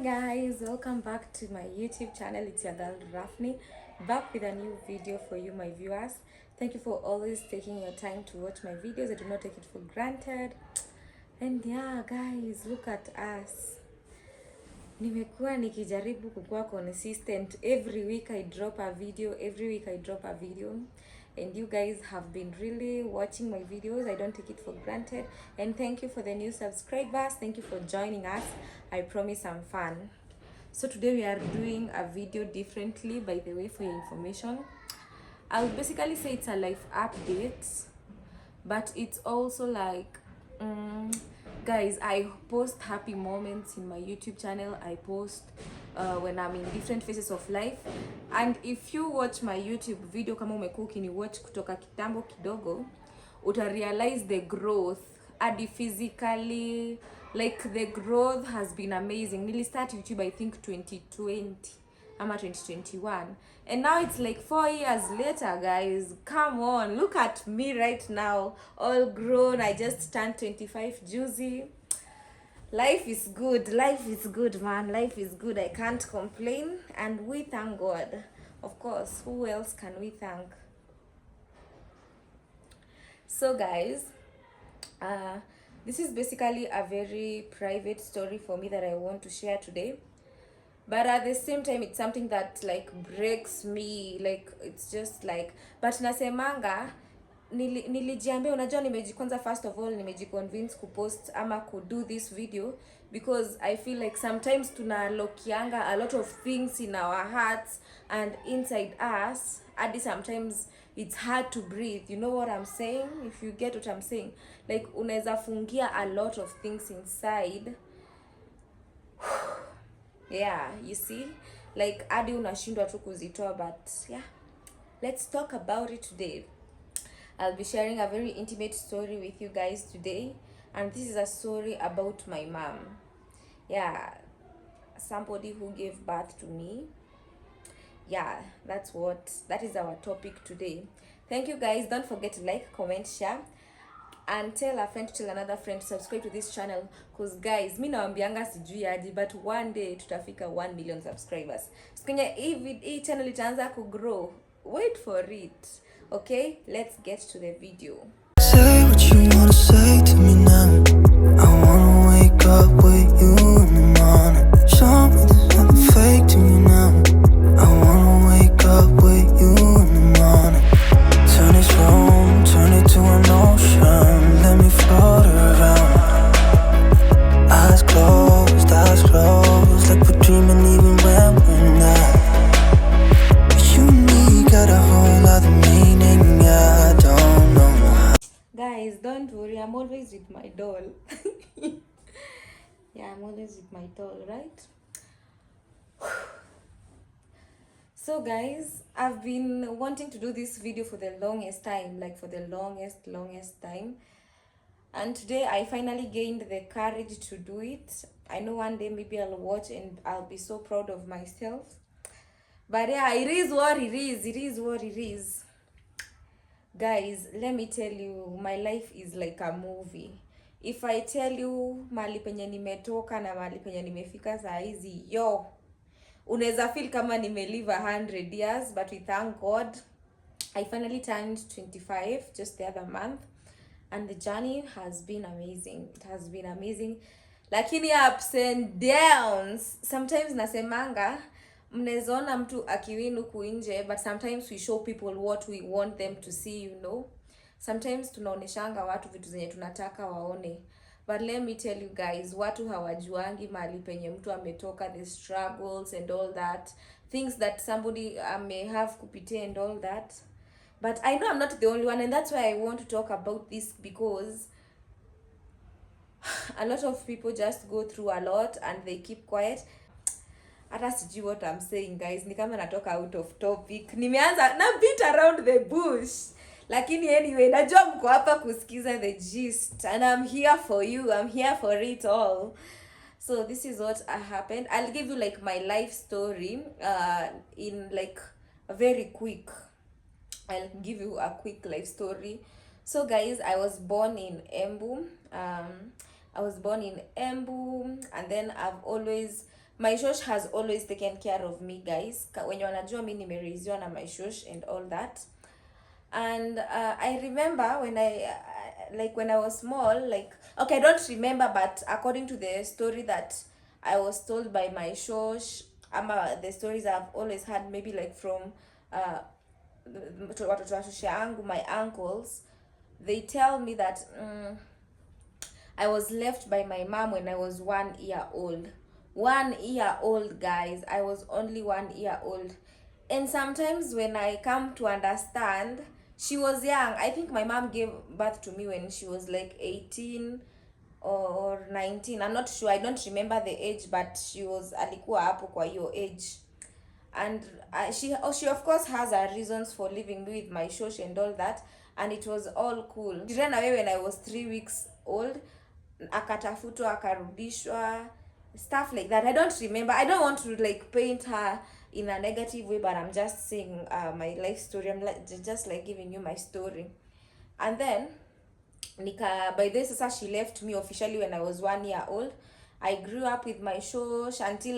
Guys, welcome back to my YouTube channel. It's your girl Rafni, back with a new video for you, my viewers. Thank you for always taking your time to watch my videos. I do not take it for granted. And yeah, guys, look at us. Nimekuwa nikijaribu kukuwa consistent. Every week I drop a video. And you guys have been really watching my videos. I don't take it for granted. And thank you for the new subscribers. Thank you for joining us. I promise I'm fun. So today we are doing a video differently, by the way, for your information. I'll basically say it's a life update, but it's also like guys, I post happy moments in my YouTube channel. I post when I'm in different phases of life. And if you watch my YouTube video, kama umekuwa ukiniwatch kutoka kitambo kidogo, uta realize the growth adi physically, like the growth has been amazing. Nili start YouTube I think 2020 ama 2021, and now it's like 4 years later, guys. Come on, look at me right now, all grown. I just turned 25 juicy. Life is good, man. Life is good. I can't complain, and we thank God. Of course, who else can we thank? So guys, this is basically a very private story for me that I want to share today, but at the same time it's something that like breaks me, like it's just like, but nasemanga nilijiambia, unajua nimejikwanza, first of all nimejiconvince kupost ama do this video because I feel like sometimes tunalokianga a lot of things in our hearts and inside us, and sometimes it's hard to breathe. You know what I'm saying? If you get what I'm saying, like unaweza fungia a lot of things inside. Yeah, you see, like hadi unashindwa tu kuzitoa. But yeah, let's talk about it today. I'll be sharing a very intimate story with you guys today, and this is a story about my mom. Yeah, somebody who gave birth to me. Yeah, that is our topic today. Thank you guys. Don't forget to like, comment, share, and tell a friend to tell another friend to subscribe to this channel, because guys, mi nawambianga sijui aje, but one day tutafika 1 million subscribers. Sikenye hii channel itaanza ku grow. Wait for it. Okay, let's get to the video. Say what you wanna say to me now. I wanna wake up with you in the morning. Show me there's nothing fake to me now. I wanna wake up with you in the morning. Turn this room, turn it to an ocean. Let me float around. Eyes closed, like we're dreaming even when we're not. You and me got a whole other meaning, I don't know. Guys, don't worry, I'm always with my doll. Yeah, I'm always with my doll, right? So guys, I've been wanting to do this video for the longest time, like for the longest time. And today I finally gained the courage to do it. I know one day maybe I'll watch and I'll be so proud of myself. But yeah, it is what it is. Guys, let me tell you, my life is like a movie. If I tell you mali penye nimetoka na mali penye nimefika saa hizi, unaweza feel kama nimelive 100 years, but we thank God. I finally turned 25 just the other month, and the journey has been amazing. It has been amazing. Lakini ups and downs. Sometimes nasemanga, mnezoona mtu akiwinu kuinje, but sometimes we show people what we want them to see, you know. Sometimes tunaoneshanga watu vitu zenye tunataka waone. But let me tell you guys, watu hawajuangi mali penye mtu ametoka, the struggles and all that, things that somebody may have kupitia and all that. But I know I'm not the only one, and that's why I want to talk about this, because a lot of people just go through a lot and they keep quiet. Hata sijui what I'm saying, guys. Ni kama natoka out of topic. Nimeanza na beat around the bush. Lakini anyway, najua mko hapa kusikiza the gist, and I'm here for you. I'm here for it all. So this is what happened. I'll give you like my life story in like a very quick. I'll give you a quick life story. So guys, I was born in Embu. And then I've always my shosh has always taken care of me, guys. Wenye wanajua mi nimeraiziwa na my shosh and all that. And I remember when when I was small, like, okay, I don't remember, but according to the story that I was told by my shosh, the stories I've always had, maybe like from watoto wa shosha yangu, my uncles, they tell me that I was left by my mom when I was 1 year old. 1 year old, guys. I was only 1 year old. And sometimes when I come to understand, she was young. I think my mom gave birth to me when she was like 18 or 19. I'm not sure. I don't remember the age, but she was alikuwa hapo kwa hiyo age. And she of course has her reasons for leaving me with my shosh and all that, and it was all cool. She ran away when I was 3 weeks old, akatafutwa, akarudishwa, stuff like that. I don't remember. I don't want to like paint her in a negative way, but I'm just saying my life story. I'm just like giving you my story. And then by this sasa she left me officially when I was 1 year old. I grew up with my shosh until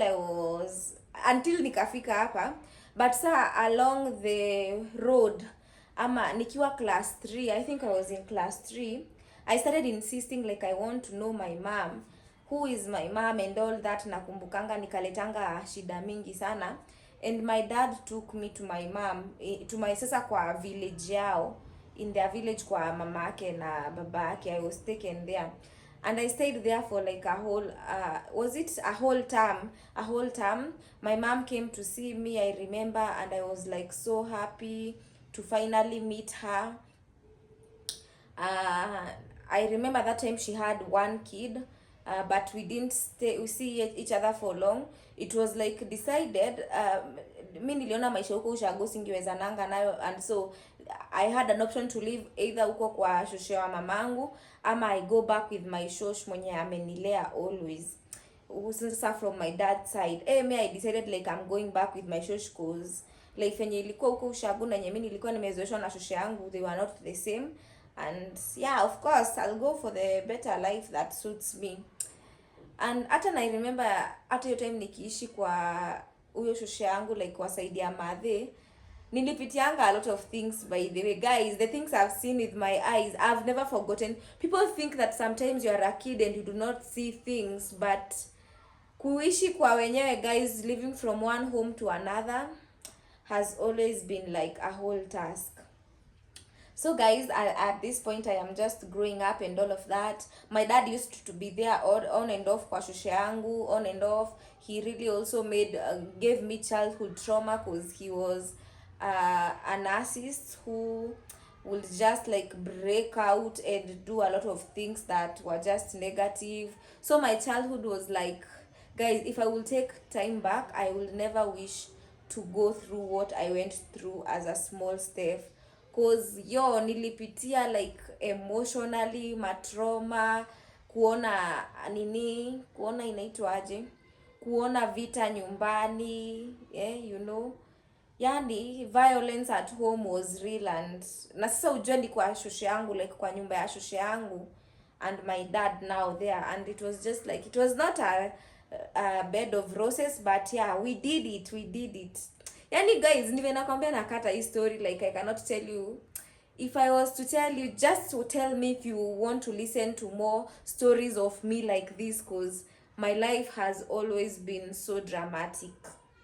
nikafika hapa, but saa along the road, ama nikiwa class 3, I think I was in class 3, I started insisting like I want to know my mom, who is my mom and all that. Nakumbukanga nikaletanga shida mingi sana, and my dad took me to my mom, to my sasa kwa village yao, in their village kwa mamake na babake. I was taken there and I stayed there for like a whole term. My mom came to see me, I remember, and I was like so happy to finally meet her. I remember that time she had one kid, but we didn't see each other for long. It was like decided, mi niliona maisha huko ushago singiwezananga nayo, and so I had an option to live either huko kwa shoshe wa mamangu ama I go back with my shosh mwenye amenilea always. Sasa from my dad's side, me I decided like I'm going back with my shosh cause life yenye ilikuwa huko ushago na yenye mimi nilikuwa nimezoeshwa na shoshe yangu, they were not the same. And yeah, of course I'll go for the better life that suits me. And hata na remember hata hiyo time nikiishi kwa huyo shoshe yangu, like wasaidia madhe, nilipitianga a lot of things. By the way, guys, the things I've seen with my eyes, I've never forgotten. People think that sometimes you are a kid and you do not see things, but kuishi kwa wenyewe, guys, living from one home to another has always been like a whole task. So guys, at this point I am just growing up and all of that. My dad used to be there on and off kwa shoshe yangu, on and off. He really also gave me childhood trauma because he was a narcissist who would just like break out and do a lot of things that were just negative. So my childhood was like, guys, if I will take time back, I will never wish to go through what I went through as a small Steph. Cause nilipitia like emotionally matrauma, kuona inaitwaje, kuona vita nyumbani, yani violence at home was real. And na sasa ujue ni kwa shoshe yangu, like kwa nyumba ya shoshe yangu and my dad now there, and it was just like, it was not a bed of roses, but yeah, we did it. Yani guys, niwe nakwambia nakata hii story, like I cannot tell you. If I was to tell you, just tell me if you want to listen to more stories of me like this, cause my life has always been so dramatic.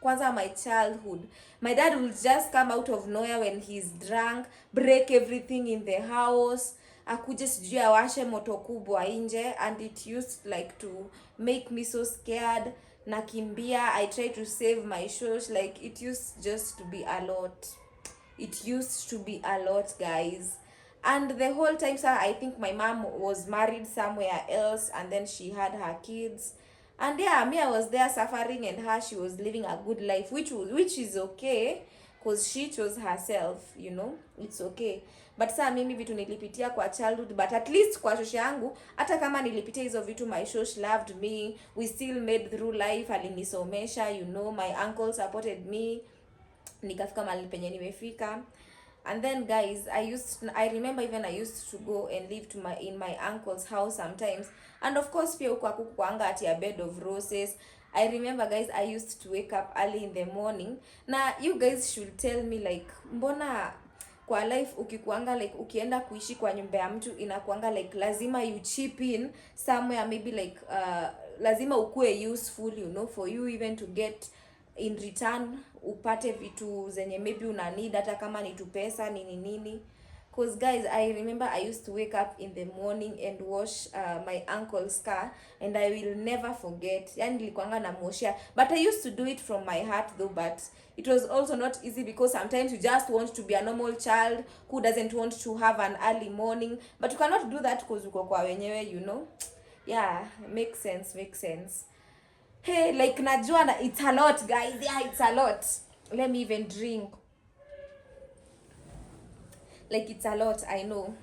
Kwanza my childhood, my dad would just come out of nowhere when he's drunk, break everything in the house, akuje sijui awashe moto kubwa nje, and it used like to make me so scared. Nakimbia, I try to save my shosh, like it used just to be a lot. It used to be a lot, guys. And the whole time, sir, I think my mom was married somewhere else, and then she had her kids. And yeah, me, I was there suffering, and her, she was living a good life, which is okay, because she chose herself, it's okay. But saa mimi vitu nilipitia kwa childhood, but at least kwa shoshe yangu, hata kama nilipitia hizo vitu, my shosh loved me, we still made through life, alinisomesha, my uncle supported me, nikafika mahali penye nimefika. And then guys, I remember even I used to go and live in my uncle's house sometimes. And of course pia huko hakukuanga ati a bed of roses. I remember guys, I used to wake up early in the morning. Na you guys should tell me like mbona kwa life ukikuanga like ukienda kuishi kwa nyumba ya mtu inakuanga like lazima you chip in somewhere, maybe like lazima ukue useful, you know, for you even to get in return upate vitu zenye maybe una need, hata kama ni tu pesa nini nini. Cause guys, I remember I used to wake up in the morning and wash my uncle's car, and I will never forget. Yani nilikuanga namuoshea, but I used to do it from my heart though, but it was also not easy because sometimes you just want to be a normal child who doesn't want to have an early morning, but you cannot do that because uko kwa wenyewe, you know. Yeah, makes sense. Hey, like najua na it's a lot guys. Yeah, it's a lot. Let me even drink. Like it's a lot, I know.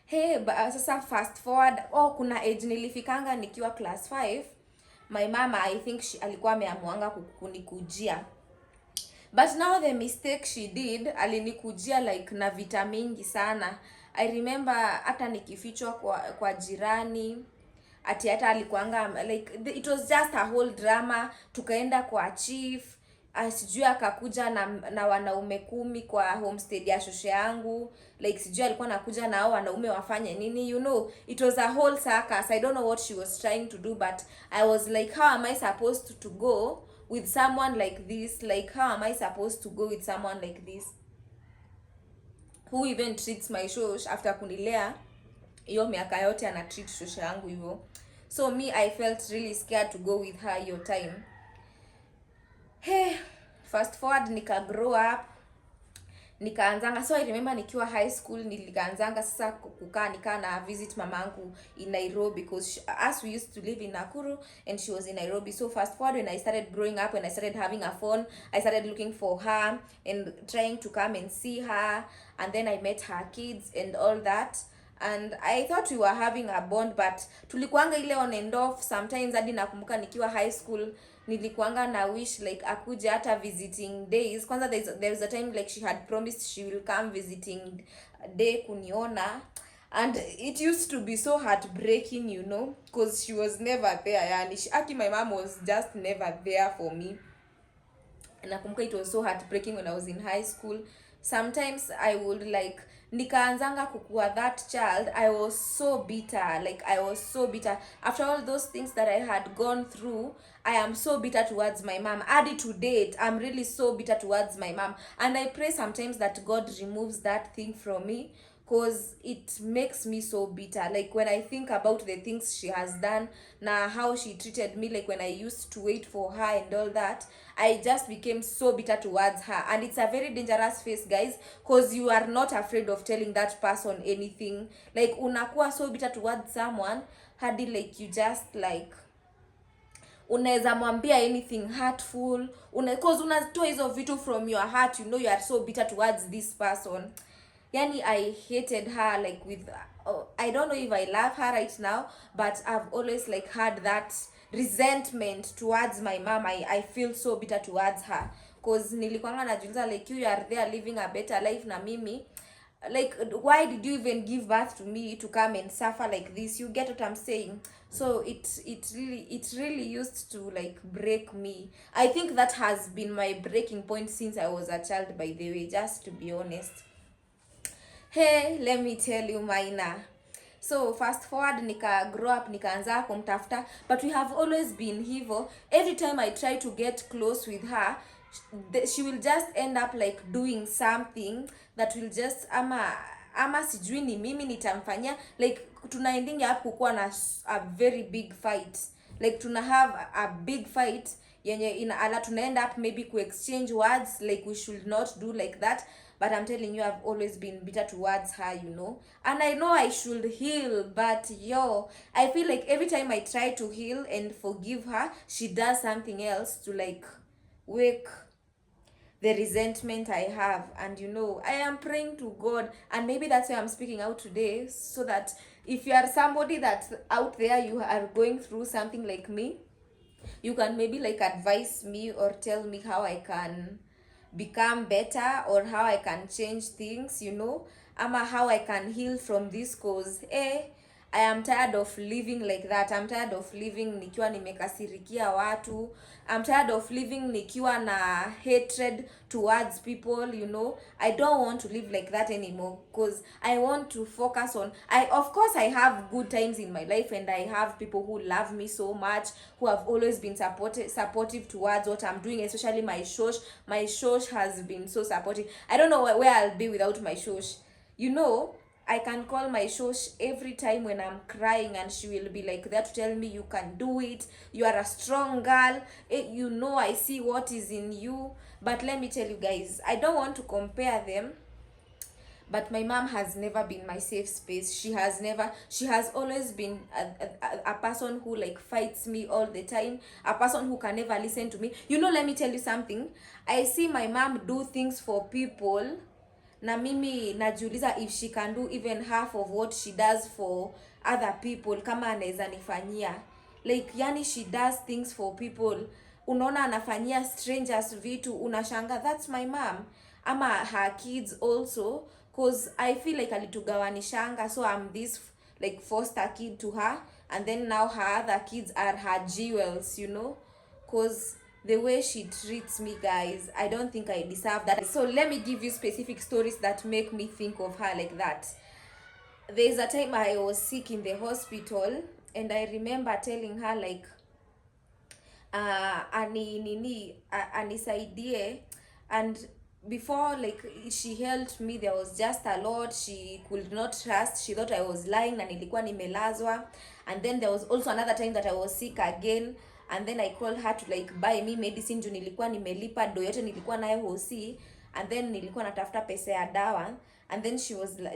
Hey, but sasa fast forward, kuna age nilifikanga nikiwa class 5. My mama, I think alikuwa ameamuanga kunikujia. But now the mistake she did, alinikujia like na vita mingi sana. I remember hata nikifichwa kwa jirani. Hata alikuanga like it was just a whole drama. Tukaenda kwa chief, sijui akakuja na wanaume 10 kwa homestead ya shoshe yangu. Like sijui alikuwa anakuja na hao wanaume wafanye nini, you know. It was a whole circus. I don't know what she was trying to do, but I was like, how am I supposed to go with someone like this? Like how am I supposed to go with someone like this who even treats my shosh after kunilea hiyo miaka yote ana treat shoshe yangu hivyo. So me, I felt really scared to go with her your time. Hey, fast forward nika grow up, nikaanzanga. So I remember nikiwa high school nilianzanga sasa kukaa na visit mamangu in Nairobi, because as we used to live in Nakuru and she was in Nairobi. So fast forward, when I started growing up, when I started having a phone, I started looking for her and trying to come and see her, and then I met her kids and all that. And I thought we were having a bond, but tulikuanga ile on and off. Sometimes hadi nakumbuka nikiwa high school nilikuanga na wish like akuje hata visiting days. Kwanza there was a time like she had promised she will come visiting day kuniona, and it used to be so heartbreaking, you know, because she was never there. Yani my mom was just never there for me. And nakumbuka it was so heartbreaking when I was in high school. Sometimes I would like nikaanzanga kukua that child. I was so bitter. Like I was so bitter after all those things that I had gone through. I am so bitter towards my mom. Added to date, I'm really so bitter towards my mom, and I pray sometimes that God removes that thing from me, because it makes me so bitter. Like when I think about the things she has done, na how she treated me, like when I used to wait for her and all that, I just became so bitter towards her. And it's a very dangerous phase guys, because you are not afraid of telling that person anything. Like unakuwa so bitter towards someone hadi like you just like unaweza mwambia anything hurtful, because unatoa hizo vitu from your heart, you know, you are so bitter towards this person. Yani I hated her like with I don't know if I love her right now, but I've always like had that resentment towards my mom. I feel so bitter towards her, because nilikuanga najiuliza like you are there living a better life na mimi, like why did you even give birth to me to come and suffer like this? You get what I'm saying? So it really used to like break me. I think that has been my breaking point since I was a child, by the way, just to be honest. Hey, let me tell you Maina. So fast forward, nika grow up, nikaanza kumtafuta, but we have always been hivyo. Every time I try to get close with her, she will just end up like doing something that will just ama sijui ni mimi nitamfanyia. Like tunaending up kukuwa na a very big fight. Like tuna have a big fight yenye tuna end up maybe ku exchange words like we should not do like that. But I'm telling you, I've always been bitter towards her, you know. And I know I should heal, but I feel like every time I try to heal and forgive her, she does something else to like wake the resentment I have. And you know, I am praying to God, and maybe that's why I'm speaking out today, so that if you are somebody that's out there, you are going through something like me, you can maybe like advise me or tell me how I can become better, or how I can change things, you know, ama how I can heal from this, cause I am tired of living like that. I'm tired of living nikiwa nimekasirikia watu. I'm tired of living nikiwa na hatred towards people, you know. I don't want to live like that anymore, because I want to focus on, of course I have good times in my life, and I have people who love me so much, who have always been supportive towards what I'm doing, especially my shosh. My shosh has been so supportive. I don't know where I'll be without my shosh. You know, I can call my shosh every time when I'm crying, and she will be like there to tell me, you can do it, you are a strong girl, you know, I see what is in you. But let me tell you guys, I don't want to compare them, but my mom has never been my safe space. She has always been a person who like fights me all the time, a person who can never listen to me. You know, let me tell you something. I see my mom do things for people, na mimi najiuliza if she can do even half of what she does for other people, kama anaweza nifanyia. Like, yani she does things for people, unaona anafanyia strangers vitu, unashanga that's my mom. Ama her kids also, cause I feel like alitugawanishanga, so I'm this like foster kid to her, and then now her other kids are her jewels, you know. Cause the way she treats me, guys, I don't think I deserve that. So let me give you specific stories that make me think of her like that. There's a time I was sick in the hospital, and I remember telling her like anisaidie, and before like she helped me, there was just a lot she could not trust. She thought I was lying na nilikuwa nimelazwa. And then there was also another time that I was sick again, and then I called her to like buy me medicine juu nilikuwa nimelipa do yote nilikuwa nayo hosi, and then nilikuwa natafuta pesa ya dawa, and then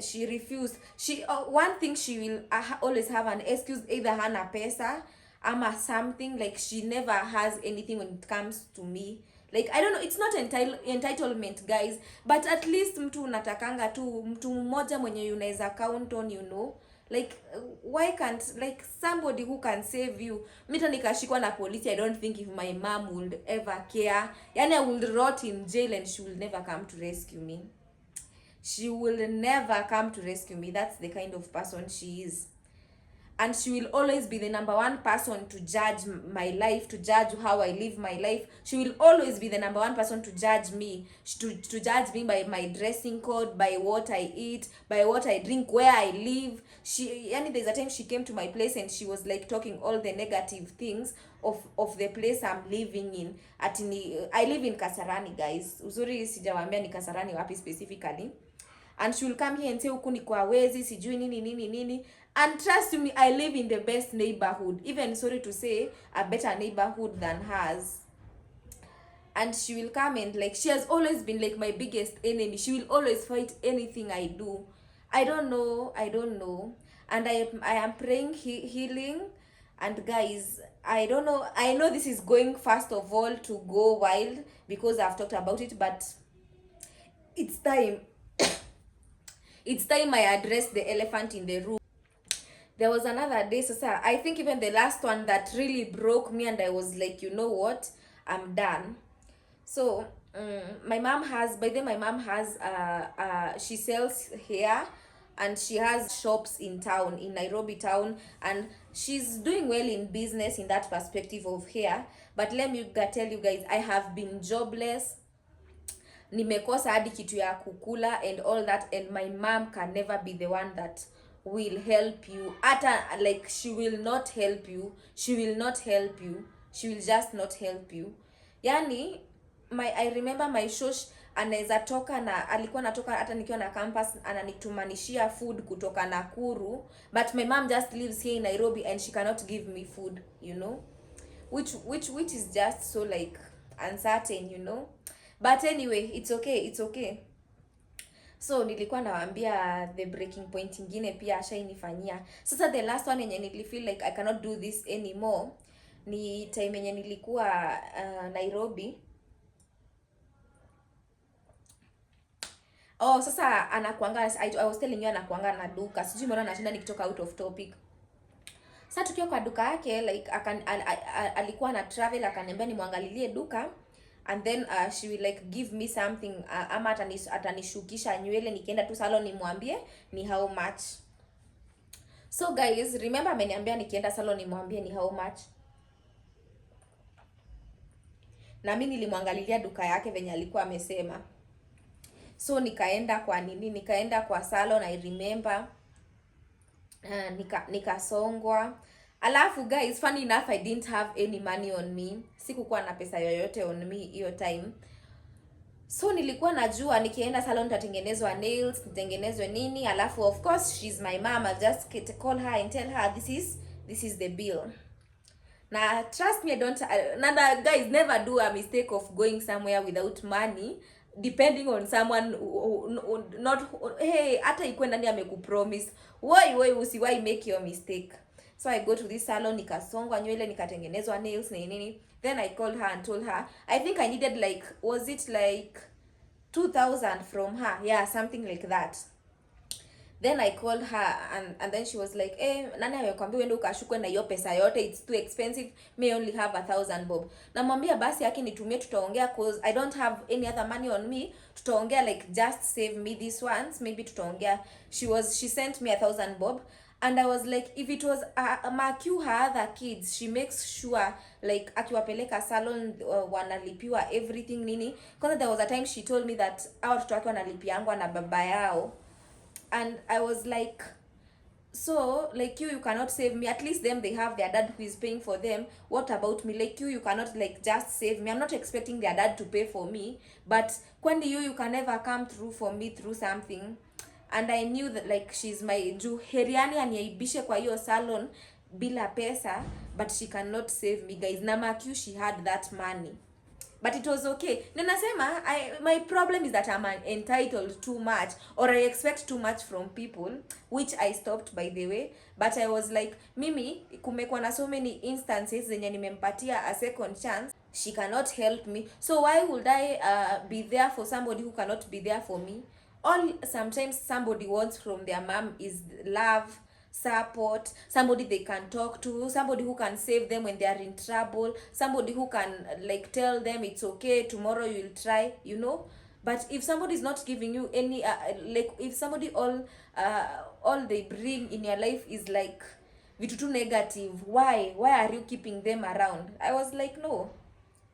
she refused. One thing, she will always have an excuse, either hana pesa ama something, like she never has anything when it comes to me. Like, I don't know, it's not entitlement guys, but at least mtu unatakanga tu mtu mmoja mwenye unaweza count on, you know. Like, why can't like somebody who can save you? Mita nikashikwa na polisi, I don't think if my mom would ever care. Yani I would rot in jail and she will never come to rescue me. She will never come to rescue me. That's the kind of person she is. And she will always be the number one person to judge my life, to judge how I live my life. She will always be the number one person to judge me, to judge me by my dressing code, by what I eat, by what I drink, where I live. There's a time she came to my place and she was like talking all the negative things of the place I'm living in. I live in Kasarani, guys. Uzuri sijawaambia ni Kasarani wapi specifically. And she will come here and say huku ni kwa wezi, sijui nini. And trust me, I live in the best neighborhood. Even, sorry to say, a better neighborhood than hers. And she will come and like, she has always been like my biggest enemy. She will always fight anything I do. I don't know. And I am praying healing. And guys, I don't know. I know this is going first of all to go wild because I've talked about it, but it's time. It's time I address the elephant in the room. There was another day, so I think even the last one that really broke me, and I was like, you know what, I'm done. So my mom has she sells hair, and she has shops in town, in Nairobi town, and she's doing well in business in that perspective of hair. But let me tell you guys, I have been jobless, nimekosa hadi kitu ya kukula and all that, and my mom can never be the one that will help you. Like, she will not help you. She will just not help you. Yani I remember my shosh anaweza toka na alikuwa natoka hata nikiwa na campus, ananitumanishia food kutoka Nakuru, but my mom just lives here in Nairobi and she cannot give me food, you know, which is just so like uncertain, you know. But anyway, it's okay. So nilikuwa nawaambia the breaking point ingine pia ashainifanyia. Sasa the last one yenye nilifeel like I cannot do this anymore ni time yenye nilikuwa Nairobi. Oh, sasa anakuanga, I was telling you, anakuanga na duka. Sijui mbona nashinda nikitoka out of topic. Sasa tukiwa kwa duka yake, like alikuwa na travel, akaniambia nimwangalilie duka. And then she will like give me something, ama atanishukisha nywele, nikienda tu salon nimwambie ni how much. So guys, remember ameniambia nikienda salon nimwambie ni how much, na mimi nilimwangalilia duka yake venye alikuwa amesema. So nikaenda kwa salon, I remember. Nikasongwa. Alafu guys, funny enough, I didn't have any money on me. Sikukuwa na pesa yoyote on me hiyo time. So nilikuwa najua nikienda salon nitatengenezwa nails, nitengenezwe nini. Alafu of course she's my mom, I'll just call her and tell her this is the bill. Na trust me, guys, never do a mistake of going somewhere without money, depending on someone not, hey, hata ikuwe ndani amekupromise. Woi, usiwai make your mistake. So I go to this salon, nikasongwa nywele, nikatengenezwa nails nini. Then I called her and told her I think I needed like, was it like 2,000 from her? Yeah, something like that. Then I called her and then she was like, nani amekwambia uende ukashukwe na hiyo pesa yote, it's too expensive, may only have 1,000 bob. Namwambia basi yake nitumie, tutaongea cause I don't have any other money on me, tutaongea like just save me this once, maybe tutaongea. She sent me 1,000 bob. And I was like, if it was Makiu, her other kids, she makes sure like akiwapeleka salon wanalipiwa everything nini. Because there was a time she told me that hao watoto wake wanalipiangwa na baba yao. And I was like, so like you cannot save me. At least them, they have their dad who is paying for them. What about me? Like you cannot like just save me. I'm not expecting their dad to pay for me, but when you can never come through for me through something. And I knew that like she's my heriani aniaibishe kwa hiyo salon bila pesa, but she cannot save me guys. Na Makiu, she had that money, but it was okay. Ninasema my problem is that I'm entitled too much, or I expect too much from people, which I stopped by the way. But I was like, mimi kumekuwa na so many instances zenye nimempatia a second chance, she cannot help me, so why would I be there for somebody who cannot be there for me? All sometimes somebody wants from their mom is love, support, somebody they can talk to, somebody who can save them when they are in trouble, somebody who can like tell them it's okay, tomorrow you'll try, you know. But if somebody is not giving you any like if somebody all they bring in your life is like vitu tu negative, why are you keeping them around? I was like, no,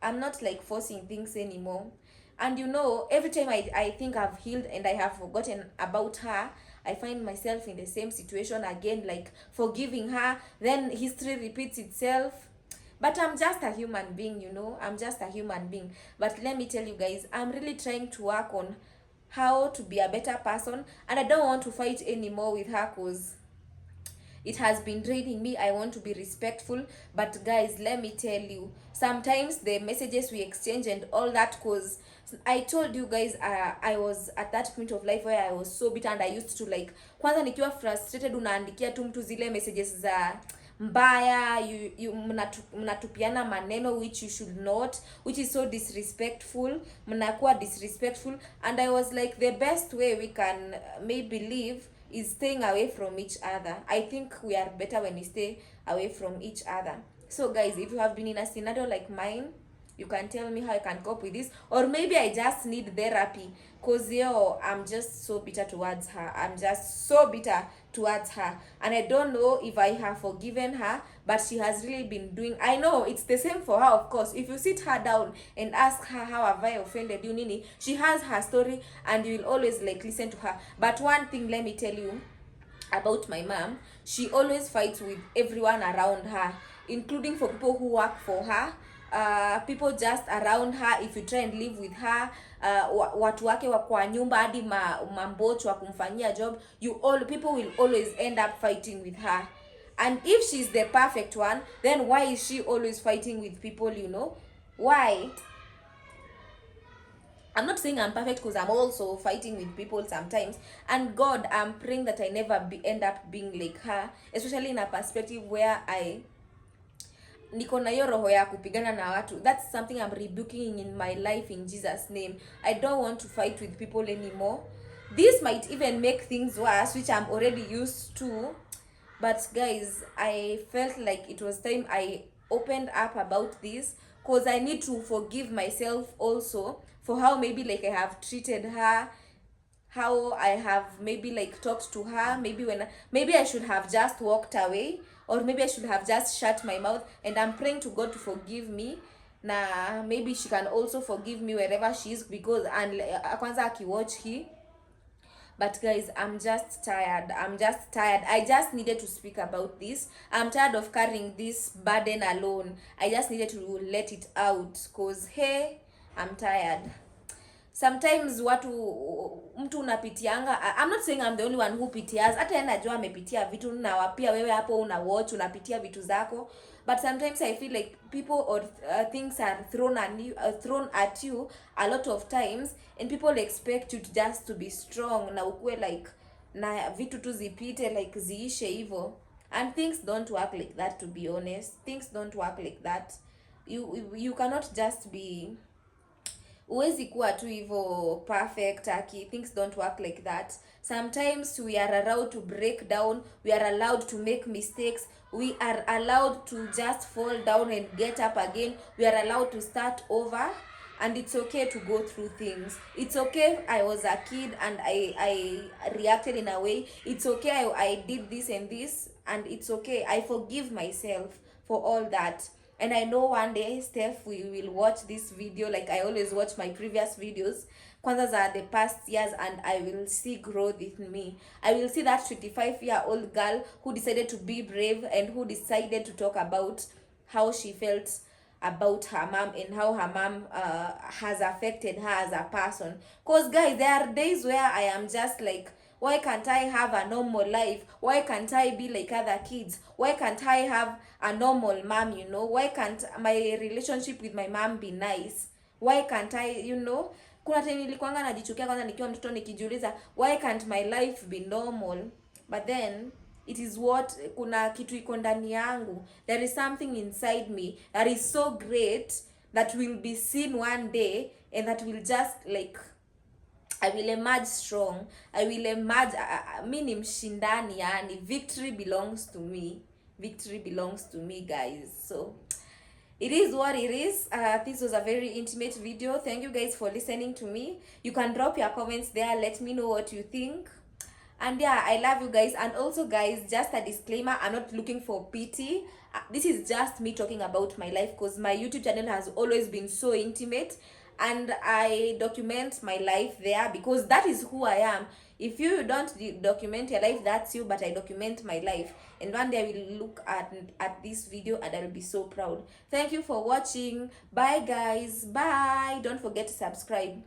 I'm not like forcing things anymore. And you know, every time I think I've healed and I have forgotten about her, I find myself in the same situation again, like forgiving her, then history repeats itself. But I'm just a human being, you know, I'm just a human being. But let me tell you guys, I'm really trying to work on how to be a better person, and I don't want to fight anymore with her cause it has been draining me. I want to be respectful. But guys, let me tell you, sometimes the messages we exchange and all that, cause I told you guys I was at that point of life where I was so bitter, and I used to like, kwanza nikiwa frustrated unaandikia tu mtu zile messages za mbaya, mnatupiana maneno which you should not, which is so disrespectful, mnakuwa disrespectful. And I was like, the best way we can maybe live is staying away from each other. I think we are better when we stay away from each other. So guys, if you have been in a scenario like mine, you can tell me how I can cope with this, or maybe I just need therapy, cause I'm just so bitter towards her. I'm just so bitter towards her, and I don't know if I have forgiven her, but she has really been doing, I know it's the same for her, of course. If you sit her down and ask her, how have I offended you, nini, she has her story and you will always like listen to her. But one thing, let me tell you about my mom, she always fights with everyone around her, including for people who work for her, people just around her. If you try and live with her, watu wake wa kwa nyumba hadi mambocho wa kumfanyia job, people will always end up fighting with her. And if she's the perfect one, then why is she always fighting with people, you know? Why? I'm not saying I'm perfect, because I'm also fighting with people sometimes. And God, I'm praying that I never end up being like her, especially in a perspective where niko na hiyo roho ya kupigana na watu. That's something I'm rebuking in my life in Jesus' name. I don't want to fight with people anymore. This might even make things worse, which I'm already used to. But guys, I felt like it was time I opened up about this, because I need to forgive myself also for how maybe like I have treated her, how I have maybe like talked to her, maybe I should have just walked away, or maybe I should have just shut my mouth, and I'm praying to God to forgive me. Na maybe she can also forgive me wherever she is, because and kwanza akiwatch hii. But guys, I'm just tired. I just needed to speak about this. I'm tired of carrying this burden alone. I just needed to let it out, cause hey, I'm tired. Sometimes mtu unapitianga, I'm not saying I'm the only one who pitias, hata yeye najua amepitia vitu, na pia wewe hapo una watch unapitia vitu zako, but sometimes I feel like people or things are thrown at you a lot of times, and people expect you to just to be strong na ukue like na vitu tu zipite like ziishe hivyo, and things don't work like that. To be honest, things don't work like that. You cannot just be, uwezi kuwa tu hivyo perfect, things don't work like that. Sometimes we are allowed to break down, we are allowed to make mistakes, we are allowed to just fall down and get up again, we are allowed to start over, and it's okay to go through things. It's okay I was a kid and I reacted in a way. It's okay I did this and this, and it's okay. I forgive myself for all that. And I know one day Steph will watch this video like I always watch my previous videos, kwanza za the past years, and I will see growth in me. I will see that 25-year-old girl who decided to be brave and who decided to talk about how she felt about her mom and how her mom has affected her as a person. Cause guys, there are days where I am just like, why can't I have a normal life? Why can't I be like other kids? Why can't I have a normal mom, you know? Why can't my relationship with my mom be nice? Why can't I, you know? Kuna time nilikuanga najichukia kwanza nikiwa mtoto nikijiuliza, why can't my life be normal? But then it is what, kuna kitu iko ndani yangu. There is something inside me that is so great that will be seen one day, and that will just like, I will emerge strong. I will emerge, mi ni mshindani, yani victory belongs to me. Victory belongs to me, guys. So it is what it is. This was a very intimate video. Thank you guys for listening to me. You can drop your comments there. Let me know what you think. And yeah, I love you guys. And also guys, just a disclaimer, I'm not looking for pity. This is just me talking about my life, because my YouTube channel has always been so intimate, and I document my life there because that is who I am. If you don't document your life, that's you, but I document my life, and one day I will look at this video and I'll be so proud. Thank you for watching. Bye guys. Bye. Don't forget to subscribe.